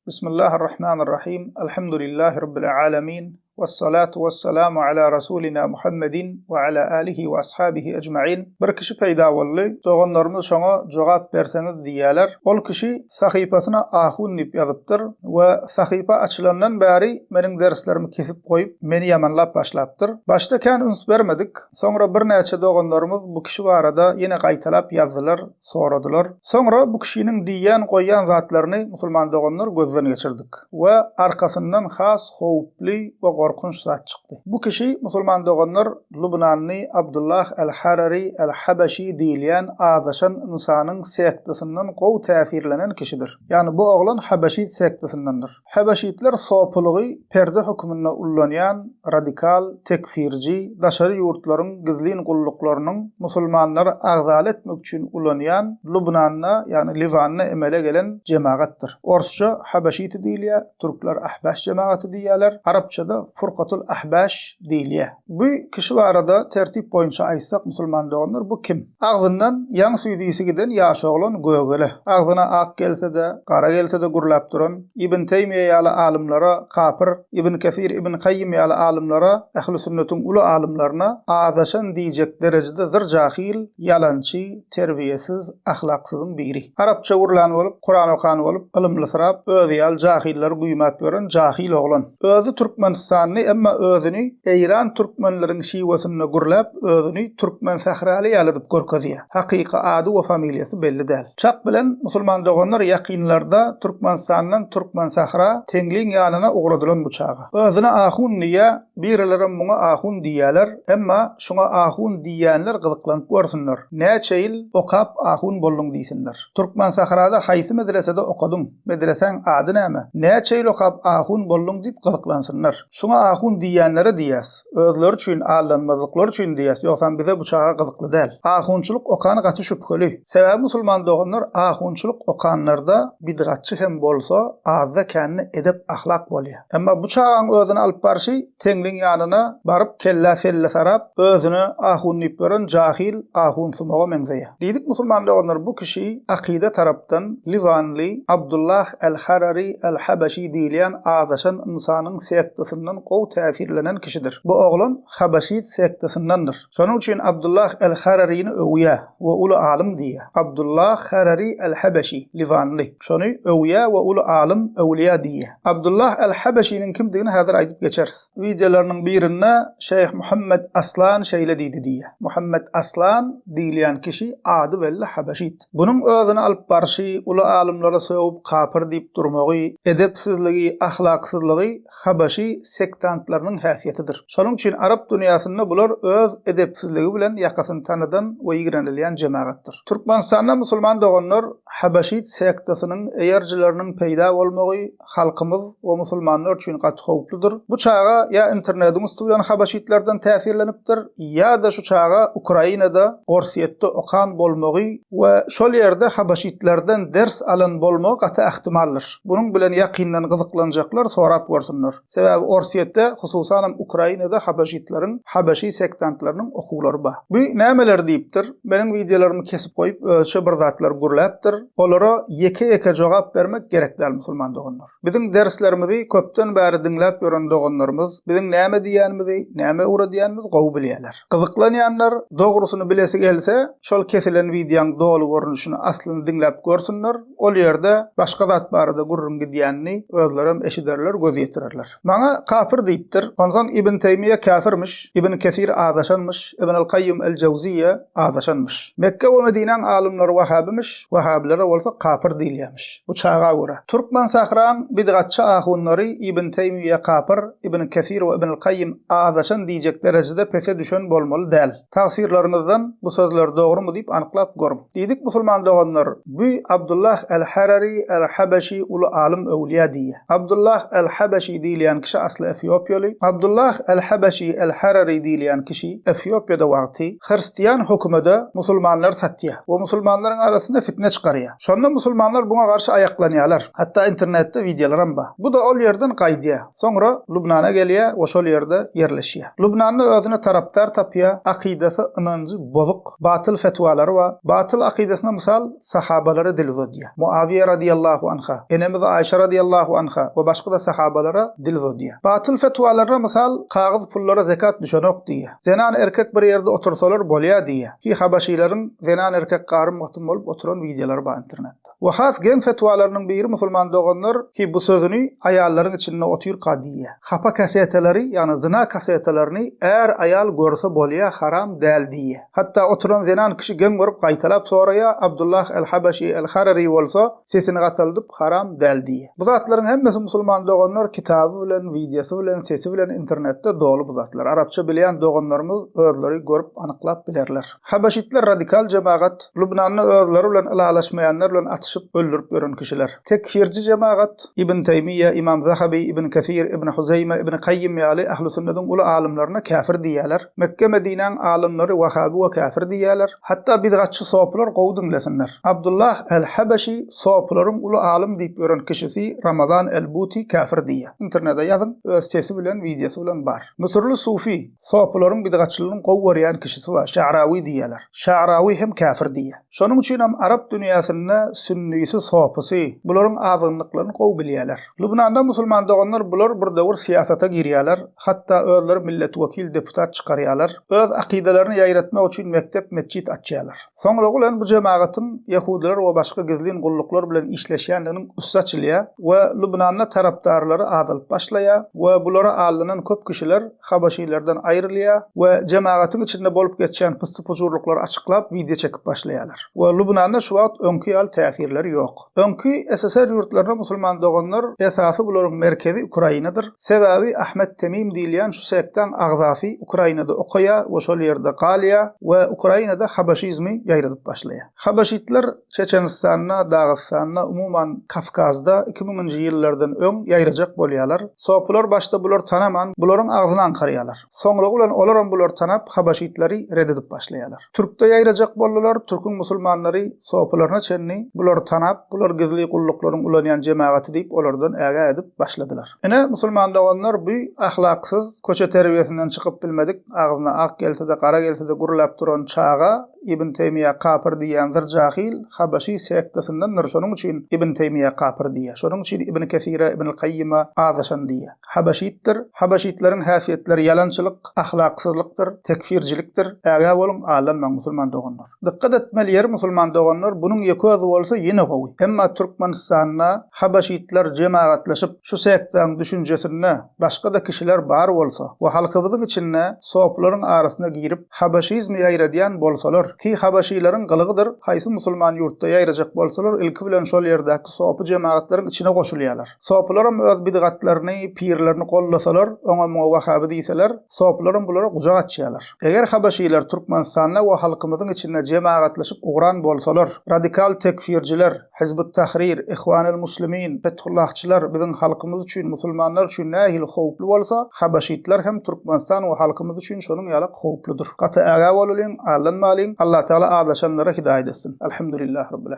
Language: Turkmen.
Bismillahirrahmanirrahim. Elhamdülillahi Rabbil alemin. Vessalatu vesselamu ala Rasulina Muhammedin ve ala alihi ve ashabihi ecma'in. Bir kişi peýda boldy. Doganlarymyz şoňa jogap berseňiz diýýärler. Ol kişi sahypasyna ahun diýip ýazypdyr we sahypa açylandan bäri meniň derslerimi kesip goýup meni ýamanlap başlapdyr. Başda kän üns bermedik. Soňra bir näçe doganlarymyz bu kişi barada ýene gaýtalap ýazdylar, soradylar. Soňra bu kişiniň diýýän goýýan zatlaryny musulman doganlar gözden geçirdik we arkasyndan has howply we korkunç zat çıktı. Bu kişi musulman doganlar Lubnanly Abdullah el-Harari el-Habashi diýilen adaşan insanyň sektasynyň gow täsirlenen kişidir. Yani bu oglan Habashi sektasyndandyr. Habaşitler sopulugy perde hökmüne ullanýan radikal, tekfirji, daşary ýurtlaryň gizlin gullyklarynyň musulmanlary agzal etmek üçin ullanýan Lubnanna, yani Livanyna emele gelen cemaatdir. Orsça Habaşit diýilýär, türkler Ahbaş cemaaty diýýärler, Arapçada Furqatul Ahbaş diýilýär. Bu kişi barada tertip boýunça aýtsak musulman doganlar bu kim? Agzyndan ýaň süýdüýsi giden ýaş oglan gögele. Agzyna ak gelse-de, gara gelse-de gurlap duran Ibn Teymiýe ýaly alimlara kafir, Ibn Kesir, Ibn Qayyim ýaly alimlara, Ähli sünnetin uly alimlaryna adaşan diýjek derejede zır jahil, ýalançy, terbiyesiz, ahlaksyzyň biri. Arapça gurlan bolup, Kur'an okan bolup, ilmli sırap, özi ýal jahiller guýmap ýören jahil oglan. Özü Türkmenistanyny emma özüni Eýran türkmenleriň şiwesinne gurlap, özüni türkmen sahraly ýaly diýip görkezýär. Hakyky ady we familiýasy belli däl. Çak bilen musulman doganlar ýakynlarda Türkmenistandan türkmen sahra tengliň ýanyna ugradylan bu çaga. Özüne ahun diýe, birilerim muňa ahun diýýärler, emma şoňa ahun diýýänler gyzyklanyp görsünler. Näçe ýyl okap ahun bolluň diýsinler. Türkmen sahrada haýsy medresede okadyň? Medreseň ady näme? Näçe ýyl okap ahun bolluň diýip gyzyklansynlar. Şoňa ahun diýýänlere diýäs. Özleri üçin allanmazlyklar üçin diýäs, ýoksa bize bu çaga gyzykly däl. Ahunçylyk okany gaty şüpheli. Sebäbi musulman doganlar ahunçylyk okanlarda bidgatçy hem bolsa azda känni edep ahlak bolýar. Emma bu çagaň özüni alyp barşy tengliň ýanyna baryp kella selle sarap özüni ahun diýip gören jahil ahun sumaga meňzeýär. Diýdik musulman doganlar bu kişi akide tarapdan Livanly Abdullah el-Harari el-Habashi diýilen adaşan insanyň sektasynyň gow täsirlenen kişidir. Bu oglan Habaşit sektasyndandyr. Şonuň üçin Abdullah el-Harari'ni öwýä we uly alim diýär. Abdullah Harari el-Habashi Livanly. Şonu öwýä we uly alim öwliýa diýär. Abdullah el-Habashi'nin kimdigini häzir aýdyp geçeriz. Videolarynyň birinde Şeyh Muhammed Aslan şeýle diýdi diýär. Muhammed Aslan diýilen kişi ady belli Habaşit. Bunyň özüni alyp barşy uly alimlere söwüp kafir diýip durmagy, edepsizligi, ahlaksyzlygy Habaşi sektantlarynyň häsiýetidir. Şonuň üçin Arap dünýäsinde bular öz edepsizligi bilen ýakasyny tanadan we ýigrenilýän jemaatdyr. Türkmenistanda musulman doganlar Habaşit sektasynyň eýerjileriniň peýda bolmagy halkymyz we musulmanlar üçin gaty howpludyr. Bu çaga ýa internetiň üstünden Habaşitlerden täsirlenipdir, ýa da şu çaga Ukrainada, Orsiýetde okan bolmagy we şol ýerde Habaşitlerden ders alan bolmagy gaty ähtimallyr. Bunyň bilen ýakyndan gyzyklanjaklar sorap görsinler. Sebäbi Orsiýetde, hususan Ukrainada Habaşitleriň, Habaşi sektantlarynyň okuwlary bar. Bu nämeler diýipdir? Meniň videolarymy kesip goýup özçe bir zatlar gurlapdyr. Olara ýeke-ýeke jogap bermek gerek däl musulman doganlar. Biziň derslerimizi köpden bäri dinläp ýören doganlarymız biziň näme diýänimizi, näme ura diýänimizi gowy bilýärler. Gyzyklanýanlar dogrusyny bilesi gelse, şol kesilen videoň dogry görnüşini aslyny dinläp görsünler. Ol ýerde başga zat barada gurrun gidýänini özlerim eşiderler, göz ýetirerler. Maňa kafir diýipdir. Ondan Ibn Teymiye kafirmiş, Ibn Kesir adaşanmış, Ibn el-Qayyim el-Jawziyye adaşanmış. Mekke we Medineň alimleri Wahabimiş, Wahabilere bolsa kafir diýilýärmiş. Bu çaga görä. Türkmen sahran bidgatçy ahunlary Ibn Teymiye kafir, Ibn Kesir we Ibn el-Qayyim adaşan diýjek derejede pese düşen bolmaly däl. Tagsirleriňizden bu sözler dogrymy diýip anyklap görün. Diýdik musulman doganlar, bu Abdullah el-Harari el-Habashi uly alim öwliýa diýär. Abdullah el-Habashi diýilen kişi asly Efiopiyalı. Abdullah el-Habeşi el-Harari diýilen kişi Efiopiýada wagty Hristiýan hökümede musulmanlar satýar we musulmanlaryň arasynda fitne çykarýar. Şonda musulmanlar buňa garşy ayaklanýarlar. Hatda internetde videolar hem bar. Bu da ol ýerden gaýdýar. Soňra Lubnana gelýär we şol ýerde ýerleşýär. Lubnanyň özüne taraptar tapýar, akidasy ynanjy bozuk, batyl fetwalary we batyl akidasyna mysal sahabalary dil zodýar. Muawiye radiyallahu anha, enemiz Aýşa radiyallahu anha we başga da sahabalara dil zodýar. Batyl fetwalara mysal kagyz pullara zekat düşenok diýär. Zenan erkek bir ýerde otursalar bolýar diýär. Ki habaşilerin zenan erkek garym wagtym bolup oturan videolar bar internetde. We has gen fetwalarynyň biri musulman doganlar ki bu sözüni aýallaryň içinde otyr qadiýär. Hapa kaseteleri ýani zina kasetelerini eğer ayal görse bolýar haram däl diýär. Hatta oturan zenan kişi gen görüp gaýtalap soraýa Abdullah el-Habeşi el-Harari bolsa sesini gataldyp haram däl diýär. Bu zatlaryň hemmesi musulman doganlar kitaby bilen, videosy bilen, sesi bilen internetde dolu bu zatlar. Arapça bilen doganlarymyz özleri görüp anyklap bilerler. Habeşitler radikal jemaat, Lubnanyň özleri bilen ilalaşmaýanlar bilen atyşyp öldürüp gören kişiler. Tekfirci jemaat İbn Teymiye, İmam Zahabi, İbn Kesir, İbn Huzeyme, İbn Qayyim ýaly ahli sünnetin ulu alimlerine kafir diýerler. Mekke Medineň alimleri Wahabi we kafir diýerler. Hatta bidgatçy soplar gowdunlasynar. Abdullah el-Habeşi soplaryň ulu alim diýip gören kişisi Ramazan el-Buti kafir diýär. Internetde ýazyn, öz sesi bilen, videosy bilen bar. Mısırlı Sufi soplaryň bidgatçylygyny gowwarýan kişisi bar. Şa'rawi diýerler. Şa'rawi hem kafir diýär. Şonuň üçin hem Arap dünýäsinde sünnisi sopasy bularyň azynlyklaryny gow bilýärler. Lubnanda musulman doganlar bular bir döwür siýasata girýärler. Hatta özleri millet wekil deputat çykarýarlar. Öz akidelerini ýaýratmak üçin mektep, mesjid açýarlar. Soňra ulan bu jemaatyň Yahudiler we başga gizlin gulluklar bilen işleşýändigini üstçilýär we Lubnanyň tarapdarlary azylyp başlaýar we bulara alynan köp kişiler Habaşilerden aýrylýar we jemaatyň içinde bolup geçýän pysty-pujurlyklary açyklap video çekip başlaýarlar. We Lubnanda şu wagt öňkü ýaly täsirleri ýok. Öňkü SSR ýurtlarynda musulman doganlar esasy bularyň merkezi Ukrainadyr. Sebäbi Ahmet Temim diýilen şu sekten agzasy Ukrainada okaýar we şol ýerde galýar we Ukrainada Habaşizmi ýaýradyp başlaýar. Habaşitler Çeçenistanda, Dağystanda, umuman Kafkazda 2000-nji ýyllardan öň ýaýrajak bolýarlar. Soplar başda bular tanaman, bularyň agzyny ankarýarlar. Soňra ulan olaram bular tanap Habaşitleri reddedip başlaýarlar. Türkde ýaýrajak bolýarlar, türkün musulmanlary soplaryna çenni bular tanap, bular gizli gulluklaryň ulanýan jemaaty diýip olardan äge edip başladylar. Ene musulman doganlar bu ahlaksyz köçe terbiyesinden çykyp bilmedik, agzyna ak gelse de qara gelse de gurulap duran çağa İbn Teymiye kafir diýendir jahil Habaşi sektesinden şonuň üçin İbn Teymiye kafir diýär. Şonuň üçin İbn Kesire, İbn Qayyima azaşan diýär. Habaşitdir. Habaşitleriň häsiýetleri yalançylyk, ahlaksyzlykdyr, tekfirjilikdir. Äge bolun alanman musulman doganlar. Dikkat etmeli yer musulman doganlar bunyň ýeközi bolsa ýene gowy. Emma Türkmenistanda Habaşitler jemaatlaşyp şu sekten düşünjesine başga da kişiler bar bolsa we halkymyzyň içinde soplaryň arasyna girip Habaşizmi ýaýradýan bolsalar ki Habaşileriň gylygydyr. Haýsy musulman ýurtda ýaýrajak bolsalar ilki bilen şol ýerdäki sopy jemaatleriň içine goşulýarlar. Soplarym öz bidgatlaryny, pirlerini gollasalar, oňa Wahabi diýseler, soplarym bulara gujak açýarlar. Eger Habaşiler Türkmenistanda we halkymyzyň içinde jemaatlaşyp ugran bolsalar, radikal tekfirjiler, Hizbut Tahrir, Ihwanul Muslimin, Fethullahçylar biziň halkymyz üçin, musulmanlar üçin nähil howply bolsa, Habaşitler hem Türkmenistan we halkymyz üçin şonuň ýaly howplydyr. Gaty äge bolyň, allanmalyň. Allah Taala adaşanlara hidaýet etsin. Elhamdülillah rabbil